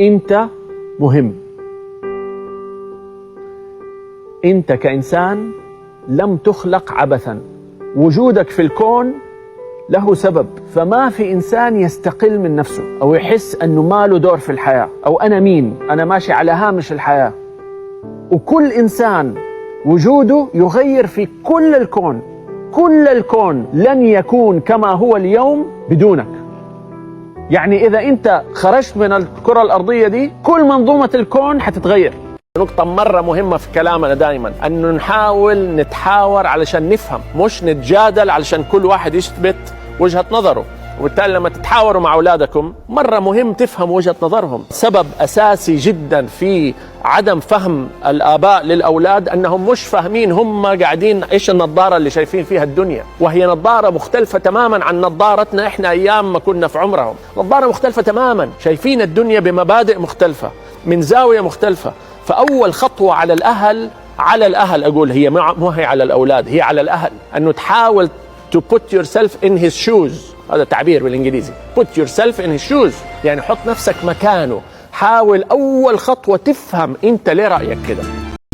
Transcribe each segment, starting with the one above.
أنت مهم. أنت كإنسان لم تخلق عبثا، وجودك في الكون له سبب. فما في إنسان يستقل من نفسه أو يحس أنه ما له دور في الحياة، أو أنا مين، أنا ماشي على هامش الحياة. وكل إنسان وجوده يغير في كل الكون. كل الكون لن يكون كما هو اليوم بدونك. يعني إذا أنت خرجت من الكرة الأرضية دي، كل منظومة الكون حتتغير. نقطة مرة مهمة في كلامنا دائما، أنه نحاول نتحاور علشان نفهم، مش نتجادل علشان كل واحد يثبت وجهة نظره. وبالتالي لما تتحاوروا مع أولادكم مرة مهم تفهموا وجهة نظرهم. سبب أساسي جدا في عدم فهم الآباء للأولاد أنهم مش فاهمين هم قاعدين إيش النظارة اللي شايفين فيها الدنيا، وهي نظارة مختلفة تماما عن نظارتنا إحنا أيام ما كنا في عمرهم. نظارة مختلفة تماما، شايفين الدنيا بمبادئ مختلفة من زاوية مختلفة. فأول خطوة على الأهل أقول هي مو هي على الأولاد، هي على الأهل، أنه تحاول to put yourself in his shoes. هذا تعبير بالإنجليزي، put yourself in his shoes، يعني حط نفسك مكانه. حاول أول خطوة تفهم أنت ليه رأيك كده.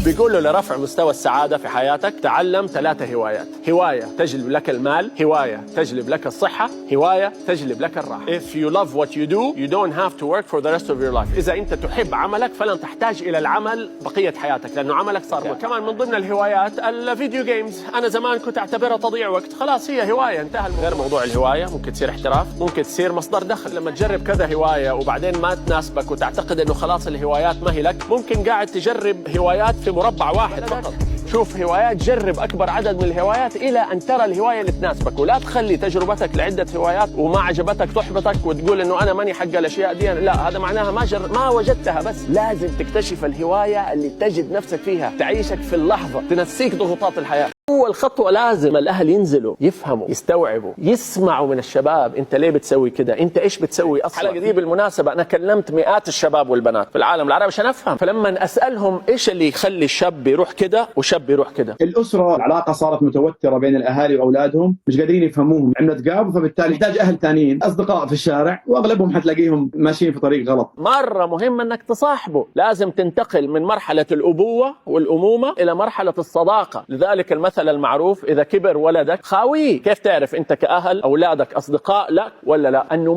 بيقولوا لرفع مستوى السعادة في حياتك تعلم 3 هوايات. هواية تجلب لك المال، هواية تجلب لك الصحة، هواية تجلب لك الراحة. If you love what you do, you don't have to work for the rest of your life. إذا أنت تحب عملك فلن تحتاج إلى العمل بقية حياتك، لأنه عملك صار. كمان من ضمن الهوايات الفيديو جيمز. أنا زمان كنت أعتبرها تضييع وقت، خلاص هي هواية انتهى. غير موضوع الهواية ممكن تصير احتراف، ممكن تصير مصدر دخل. لما تجرب كذا هواية وبعدين ما تناسبك وتعتقد إنه خلاص الهوايات ما هي لك، ممكن قاعد تجرب هوايات في مربع واحد فقط. شوف هوايات، جرب أكبر عدد من الهوايات إلى أن ترى الهواية اللي تناسبك، ولا تخلي تجربتك لعدة هوايات وما عجبتك تحبطك وتقول إنه أنا ماني حق الأشياء دي. لا، هذا معناها ما وجدتها. بس لازم تكتشف الهواية اللي تجد نفسك فيها، تعيشك في اللحظة، تنسيك ضغوطات الحياة. أول خطوة لازم الأهل ينزلوا يفهموا، يستوعبوا، يسمعوا من الشباب أنت ليه بتسوي كده، أنت إيش بتسوي أصلا. الحلقة دي بالمناسبة أنا كلمت مئات الشباب والبنات في العالم العربي عشان أفهم. فلما أسألهم إيش اللي يخلي الشاب يروح كده وشاب يروح كده، الأسرة العلاقة صارت متوترة بين الأهالي وأولادهم، مش قادرين يفهموهم، عملة تقاب، فبالتالي يحتاج أهل ثانيين، أصدقاء في الشارع، وأغلبهم حتلاقيهم ماشيين في طريق غلط. مرة مهم أنك تصاحبه. لازم تنتقل من مرحلة الأبوة والأمومة إلى مرحلة الصداقة. لذلك المثل المعروف، إذا كبر ولدك خاويه. كيف تعرف أنت كأهل أولادك أصدقاء لك ولا لا؟ أنه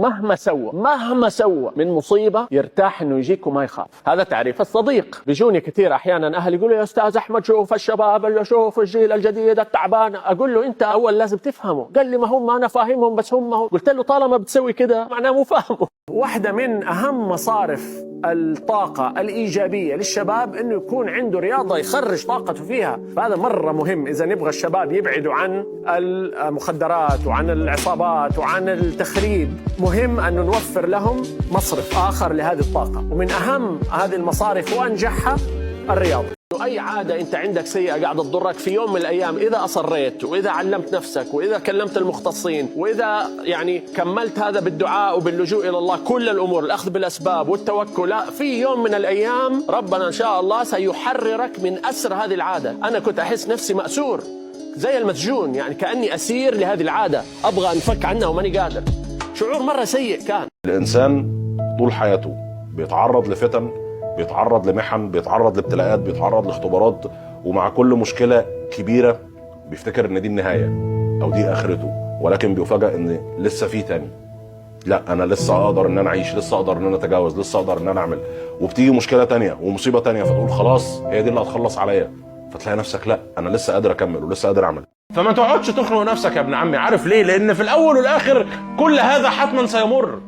مهما سوى من مصيبة يرتاح أنه يجيك وما يخاف. هذا تعريف الصديق. بيجوني كثير أحيانا أهل يقولوا يا أستاذ أحمد شوف الشباب اللي شوف الجيل الجديد التعبان. أقول له أنت أول لازم تفهمه. قال لي ما هم أنا فاهمهم بس هم. قلت له طالما بتسوي كده معناه مو فاهمه. واحدة من أهم مصارف الطاقة الإيجابية للشباب إنه يكون عنده رياضة يخرج طاقته فيها. فهذا مرة مهم إذا نبغى الشباب يبعدوا عن المخدرات وعن العصابات وعن التخريب. مهم أن نوفر لهم مصرف آخر لهذه الطاقة، ومن أهم هذه المصارف وأنجحها الرياضة. أي عادة أنت عندك سيئة قاعدة تضرك، في يوم من الأيام إذا أصريت وإذا علمت نفسك وإذا كلمت المختصين وإذا يعني كملت هذا بالدعاء وباللجوء إلى الله، كل الأمور الأخذ بالأسباب والتوكل، لا، في يوم من الأيام ربنا إن شاء الله سيحررك من أسر هذه العادة. أنا كنت أحس نفسي مأسور زي المسجون، يعني كأني أسير لهذه العادة، أبغى أنفك عنها وماني قادر. شعور مرة سيء كان. الإنسان طول حياته بيتعرض لفتن، بيتعرض لمحن، بيتعرض لابتلاءات، بيتعرض لاختبارات، ومع كل مشكلة كبيرة بيفتكر ان دي النهاية او دي اخرته، ولكن بيفاجأ ان لسه في تاني. لا، انا لسه اقدر ان انا اعيش، لسه اقدر ان انا اتجاوز، لسه اقدر ان انا اعمل. وبتيجي مشكلة تانية ومصيبة تانية فتقول خلاص هي دي اللي هتخلص عليا، فتلاقي نفسك لا، انا لسه قادر اكمل ولسه قادر اعمل. فما تقعدش تخنق نفسك يا ابن عمي. عارف ليه؟ لان في الاول والاخر كل هذا حتما سيمر.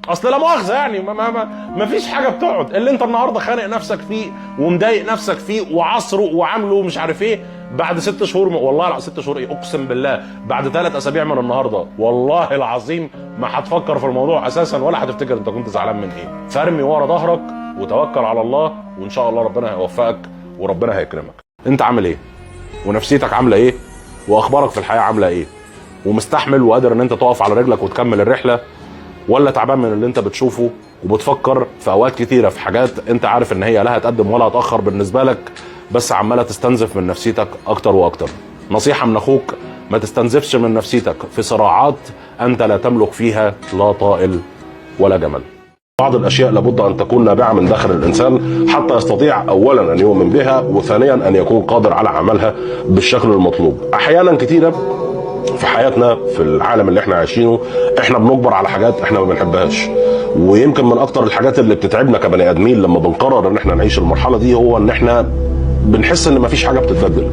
اصل لا مؤاخذه يعني ما فيش حاجه بتقعد. اللي انت النهارده خانق نفسك فيه ومضايق نفسك فيه وعصره وعامله ومش عارف ايه، بعد 6 شهور والله لا 6 شهور ايه، اقسم بالله بعد 3 اسابيع من النهارده والله العظيم ما هتفكر في الموضوع اساسا ولا هتفتكر انت كنت زعلان من ايه. فارمي ورا ظهرك وتوكل على الله، وان شاء الله ربنا هيوفقك وربنا هيكرمك. انت عامل ايه؟ ونفسيتك عامله ايه؟ واخبارك في الحياه عامله ايه؟ ومستحمل وقادر ان انت تقف على رجلك وتكمل الرحله، ولا تعبان من اللي انت بتشوفه وبتفكر في اوقات كتيره في حاجات انت عارف ان هي لا هتقدم ولا هتاخر بالنسبه لك، بس عماله تستنزف من نفسيتك اكتر واكتر. نصيحه من اخوك، ما تستنزفش من نفسيتك في صراعات انت لا تملك فيها لا طائل ولا جمل. بعض الاشياء لابد ان تكون نابعه من داخل الانسان حتى يستطيع اولا ان يؤمن بها، وثانيا ان يكون قادر على عملها بالشكل المطلوب. احيانا كتيره في حياتنا في العالم اللي احنا عايشينه احنا بنجبر على حاجات احنا ما بنحبهاش، ويمكن من اكتر الحاجات اللي بتتعبنا كبني ادمين لما بنقرر ان احنا نعيش المرحله دي هو ان احنا بنحس ان مفيش حاجه بتتبدل،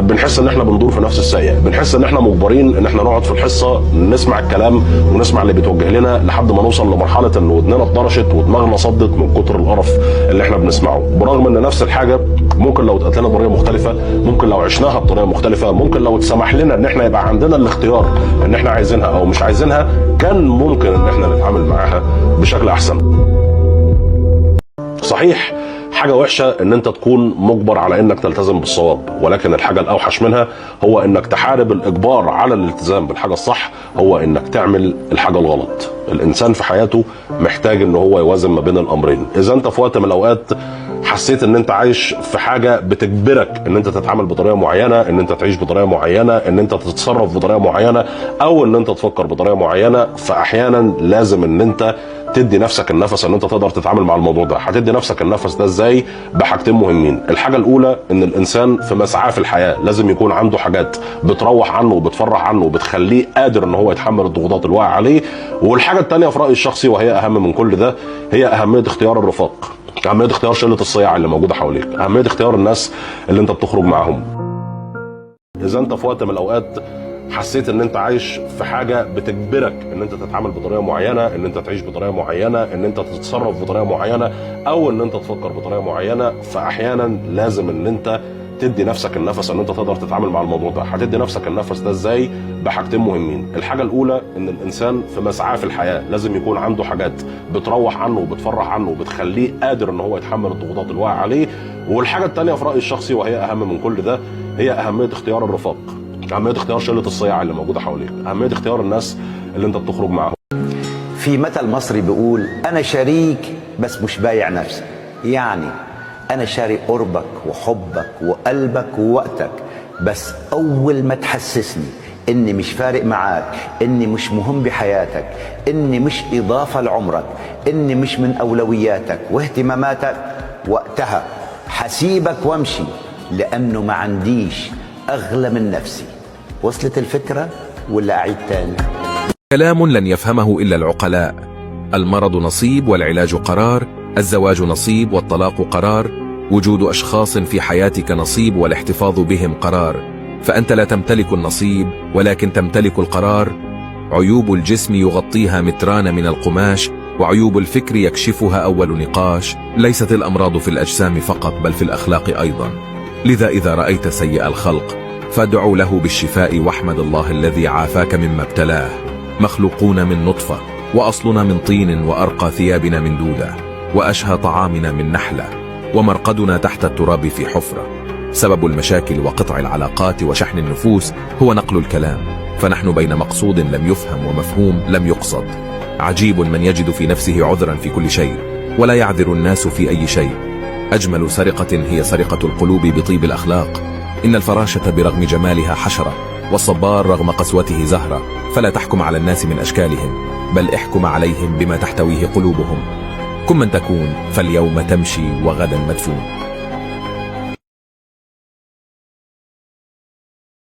بنحس ان احنا بندور في نفس الساقيه، بنحس ان احنا مجبرين ان احنا نقعد في الحصه نسمع الكلام ونسمع اللي بيتوجه لنا لحد ما نوصل لمرحله ان ودننا اتطرشت ودماغنا صدت من كتر القرف اللي احنا بنسمعه، برغم ان نفس الحاجه ممكن لو اتقالت لنا بطريقه مختلفه، ممكن لو عشناها بطريقه مختلفه، ممكن لو اتسمح لنا ان احنا يبقى عندنا الاختيار ان احنا عايزينها او مش عايزينها، كان ممكن ان احنا نتعامل معاها بشكل احسن. صحيح حاجة وحشة ان انت تكون مجبر على انك تلتزم بالصواب، ولكن الحاجة الاوحش منها هو انك تحارب الاجبار على الالتزام بالحاجة الصح، هو انك تعمل الحاجة الغلط. الانسان في حياته محتاج ان هو يوازن ما بين الامرين. اذا انت في وقت من الاوقات حسيت ان انت عايش في حاجة بتجبرك ان انت تتعامل بطريقة معينة، ان انت تعيش بطريقة معينة، ان انت تتصرف بطريقة معينة، او ان انت تفكر بطريقة معينة، فاحيانا لازم ان انت تدي نفسك النفس ان انت تقدر تتعامل مع الموضوع ده. هتدي نفسك النفس ده ازاي؟ بحاجتين مهمين. الحاجه الاولى ان الانسان في مسعاه في الحياه لازم يكون عنده حاجات بتروح عنه وبتفرح عنه وبتخليه قادر ان هو يتحمل الضغوطات اللي واقعه عليه. والحاجه الثانيه في رايي الشخصي وهي اهم من كل ده هي اهميه اختيار الرفاق، اهميه اختيار شله الصياع اللي موجوده حواليك، اهميه اختيار الناس اللي انت بتخرج معاهم. اذا انت في وقت من الاوقات حسيت ان انت عايش في حاجة بتجبرك ان انت تتعامل بطريقة معينة، ان انت تعيش بطريقة معينة، ان انت تتصرف بطريقة معينة، او ان انت تفكر بطريقة معينة، فاحيانا لازم ان انت تدي نفسك النفس ان انت تقدر تتعامل مع الموضوع ده. هتدي نفسك النفس ده ازاي؟ بحاجتين مهمين. الحاجة الاولى ان الانسان في مسعاه في الحياة لازم يكون عنده حاجات بتروح عنه وبتفرح عنه وبتخليه قادر ان هو يتحمل الضغوطات اللي واقعه عليه. والحاجة الثانية في رأيي الشخصي وهي اهم من كل ده هي اهمية اختيار الرفاق، اهميه اختيار شله الصياع اللي موجوده حواليك، اهميه اختيار الناس اللي انت بتخرج معاهم. في مثل مصري بيقول انا شريك بس مش بايع نفسي، يعني انا شاري قربك وحبك وقلبك ووقتك، بس اول ما تحسسني اني مش فارق معاك، اني مش مهم بحياتك، اني مش اضافه لعمرك، اني مش من اولوياتك واهتماماتك، وقتها حسيبك وامشي، لانه ما عنديش اغلى من نفسي. وصلت الفكرة ولا أعيد تاني؟ كلام لن يفهمه إلا العقلاء. المرض نصيب والعلاج قرار، الزواج نصيب والطلاق قرار، وجود أشخاص في حياتك نصيب والاحتفاظ بهم قرار، فأنت لا تمتلك النصيب ولكن تمتلك القرار. عيوب الجسم يغطيها متران من القماش، وعيوب الفكر يكشفها أول نقاش. ليست الأمراض في الأجسام فقط بل في الأخلاق أيضا. لذا إذا رأيت سيء الخلق فادعوا له بالشفاء واحمد الله الذي عافاك مما ابتلاه. مخلوقون من نطفة، وأصلنا من طين، وأرقى ثيابنا من دودة، وأشهى طعامنا من نحلة، ومرقدنا تحت التراب في حفرة. سبب المشاكل وقطع العلاقات وشحن النفوس هو نقل الكلام، فنحن بين مقصود لم يفهم ومفهوم لم يقصد. عجيب من يجد في نفسه عذرا في كل شيء ولا يعذر الناس في أي شيء. أجمل سرقة هي سرقة القلوب بطيب الأخلاق. إن الفراشة برغم جمالها حشرة، والصبار رغم قسوته زهرة. فلا تحكم على الناس من أشكالهم، بل احكم عليهم بما تحتويه قلوبهم. كن من تكون، فاليوم تمشي وغدا مدفون.